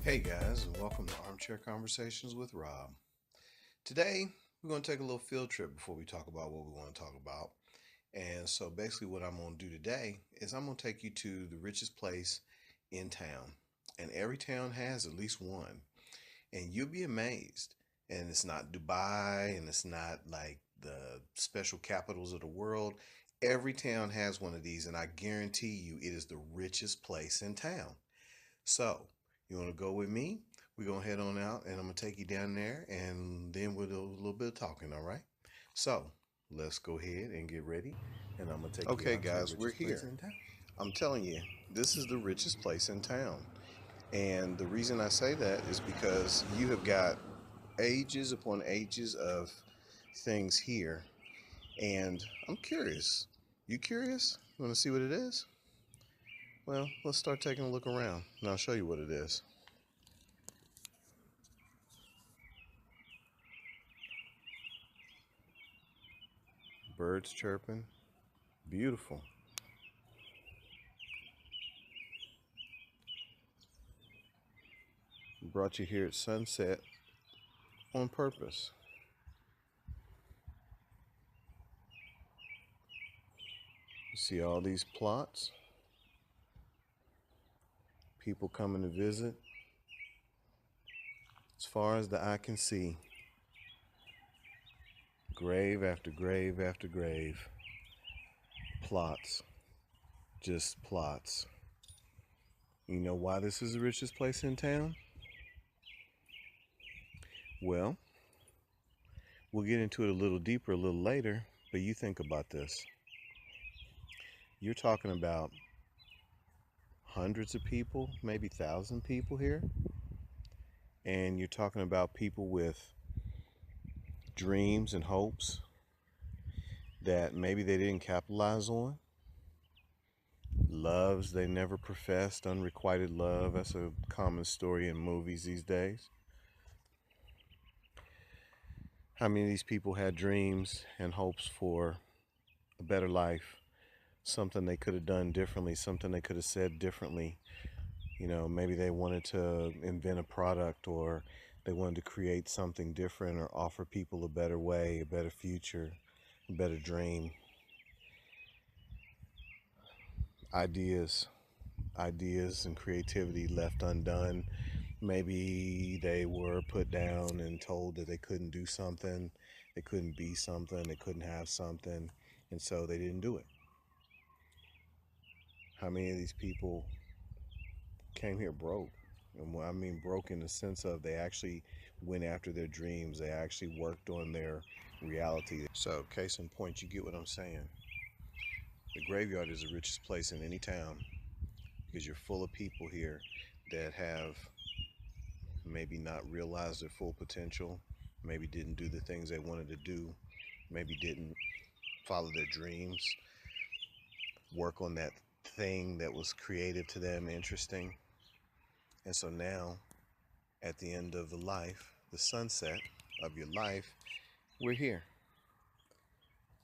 Hey guys, and welcome to Armchair Conversations with Rob. Today, we're going to take a little field trip before we talk about what we want to talk about. And so, basically, what I'm going to do today is I'm going to take you to the richest place in town. And every town has at least one. And you'll be amazed. And it's not Dubai and it's not like the special capitals of the world. Every town has one of these, and I guarantee you it is the richest place in town. So, you want to go with me? We're going to head on out and I'm going to take you down there and then we'll do a little bit of talking, all right? So, let's go ahead and get ready and I'm going to take you Okay, out to the guys, we're richest place here. in town. I'm telling you, this is the richest place in town. And the reason I say that is because you have got ages upon ages of things here. And I'm curious. You curious? You want to see what it is? Well, let's start taking a look around and I'll show you what it is. Birds chirping. Beautiful. Brought you here at sunset on purpose. You see all these plots, people coming to visit. As far as the eye can see, grave after grave after grave, plots, just plots. You know why this is the richest place in town? Well, we'll get into it a little deeper a little later, but you think about this. You're talking about hundreds of people, maybe 1,000 people here, and you're talking about people with dreams and hopes that maybe they didn't capitalize on, loves they never professed, unrequited love. That's a common story in movies these days. How many of these people had dreams and hopes for a better life, something they could have done differently, something they could have said differently? Maybe they wanted to invent a product, or they wanted to create something different, or offer people a better way, a better future, a better dream. Ideas and creativity left undone. Maybe they were put down and told that they couldn't do something, they couldn't be something, they couldn't have something, and so they didn't do it. How many of these people came here broke? And what I mean broke in the sense of they actually went after their dreams, they actually worked on their reality. So, case in point, you get what I'm saying. The graveyard is the richest place in any town because you're full of people here that have maybe not realized their full potential, maybe didn't do the things they wanted to do, maybe didn't follow their dreams, work on that thing that was creative to them, interesting. And so now, at the end of the life, the sunset of your life, we're here.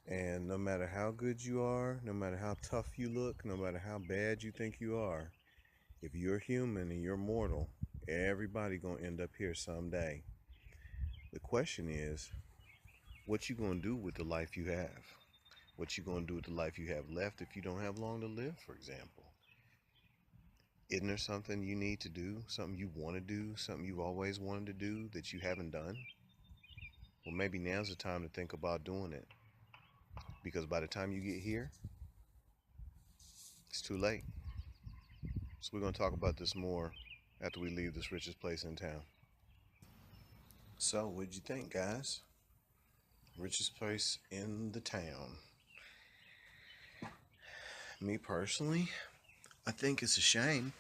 And no matter how good you are, no matter how tough you look, no matter how bad you think you are, if you're human and you're mortal, everybody gonna end up here someday. The question is, what you gonna do with the life you have? What you gonna do with the life you have left if you don't have long to live, for example? Isn't there something you need to do, something you want to do, something you've always wanted to do that you haven't done? Well, maybe now's the time to think about doing it, because by the time you get here, it's too late. So we're gonna talk about this more after we leave this richest place in town. So, what'd you think, guys? Richest place in the town. Me personally, I think it's a shame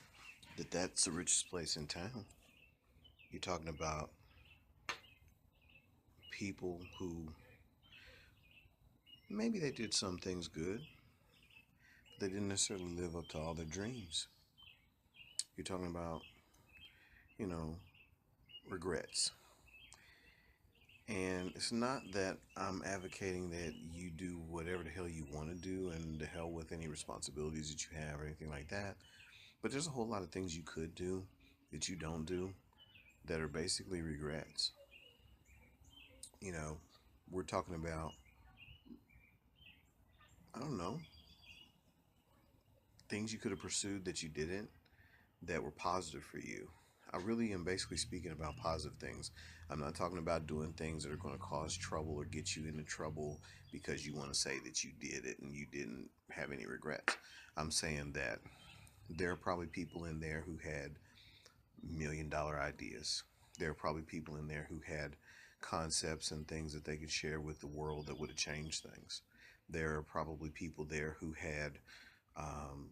that that's the richest place in town. You're talking about people who maybe they did some things good, but they didn't necessarily live up to all their dreams. You're talking about, you know, regrets. And it's not that I'm advocating that you do whatever the hell you want to do and the hell with any responsibilities that you have or anything like that. But there's a whole lot of things you could do that you don't do that are basically regrets. You know, we're talking about, I don't know, things you could have pursued that you didn't, that were positive for you. I really am basically speaking about positive things. I'm not talking about doing things that are going to cause trouble or get you into trouble because you want to say that you did it and you didn't have any regrets. I'm saying that there are probably people in there who had $1 million ideas. There are probably people in there who had concepts and things that they could share with the world that would have changed things. There are probably people there who had um,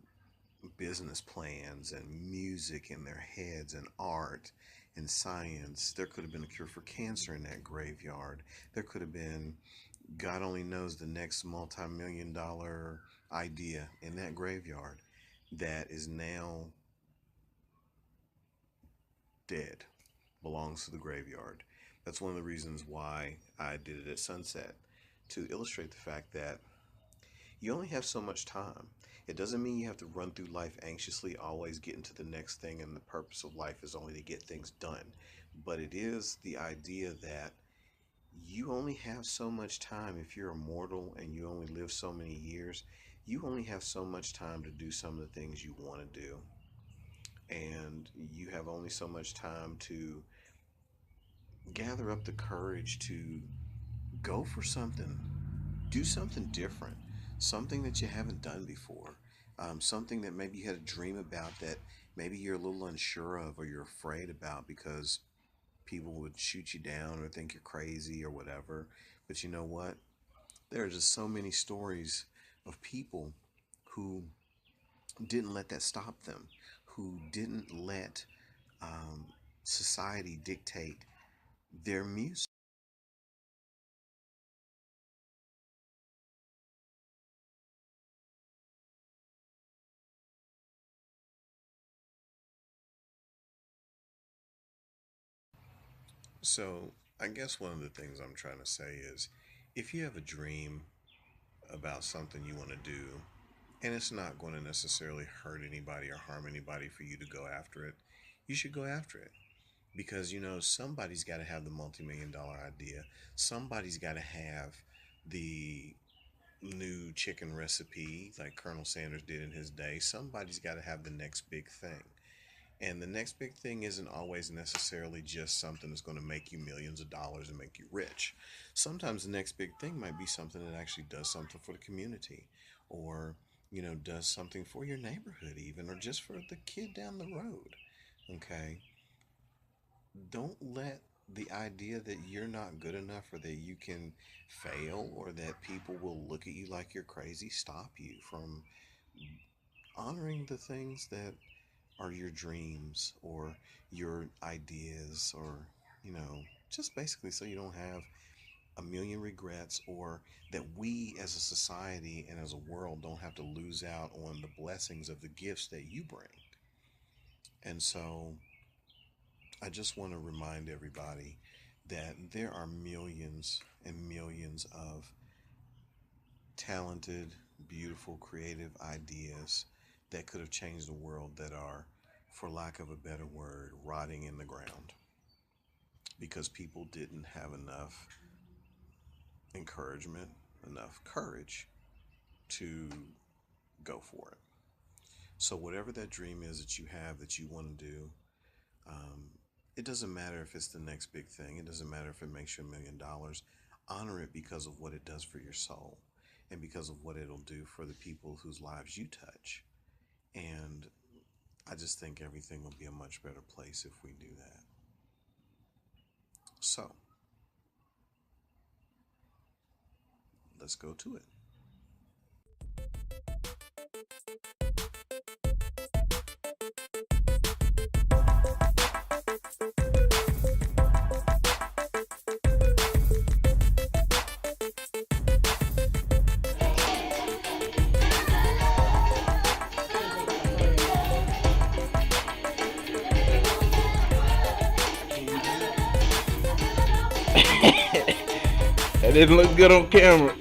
business plans and music in their heads and art and science. There could have been a cure for cancer in that graveyard. There could have been, God only knows, the next multi-million-dollar idea in that graveyard that is now dead, belongs to the graveyard. That's one of the reasons why I did it at sunset, to illustrate the fact that you only have so much time. It doesn't mean you have to run through life anxiously, always getting to the next thing, and the purpose of life is only to get things done. But it is the idea that you only have so much time. If you're immortal and you only live so many years, you only have so much time to do some of the things you want to do. And you have only so much time to gather up the courage to go for something, do something different, something that you haven't done before, something that maybe you had a dream about that maybe you're a little unsure of or you're afraid about because people would shoot you down or think you're crazy or whatever. But you know what? There are just so many stories of people who didn't let that stop them, who didn't let um, society dictate their music. So, I guess one of the things I'm trying to say is if you have a dream about something you want to do, and it's not going to necessarily hurt anybody or harm anybody for you to go after it, you should go after it. Because, somebody's got to have the multi-million-dollar idea. Somebody's got to have the new chicken recipe like Colonel Sanders did in his day. Somebody's got to have the next big thing. And the next big thing isn't always necessarily just something that's going to make you millions of dollars and make you rich. Sometimes the next big thing might be something that actually does something for the community, or, does something for your neighborhood, even, or just for the kid down the road. Okay? Don't let the idea that you're not good enough or that you can fail or that people will look at you like you're crazy stop you from honoring the things that are your dreams or your ideas, or you know just basically so you don't have a million regrets, or that we as a society and as a world don't have to lose out on the blessings of the gifts that you bring. And so I just want to remind everybody that there are millions and millions of talented, beautiful, creative ideas that could have changed the world that are, for lack of a better word, rotting in the ground because people didn't have enough encouragement, enough courage to go for it. So, whatever that dream is that you have that you want to do, um, it doesn't matter if it's the next big thing, it doesn't matter if it makes you $1 million. Honor it because of what it does for your soul and because of what it'll do for the people whose lives you touch. And I just think everything will be a much better place if we do that. So, let's go to it. That didn't look good on camera.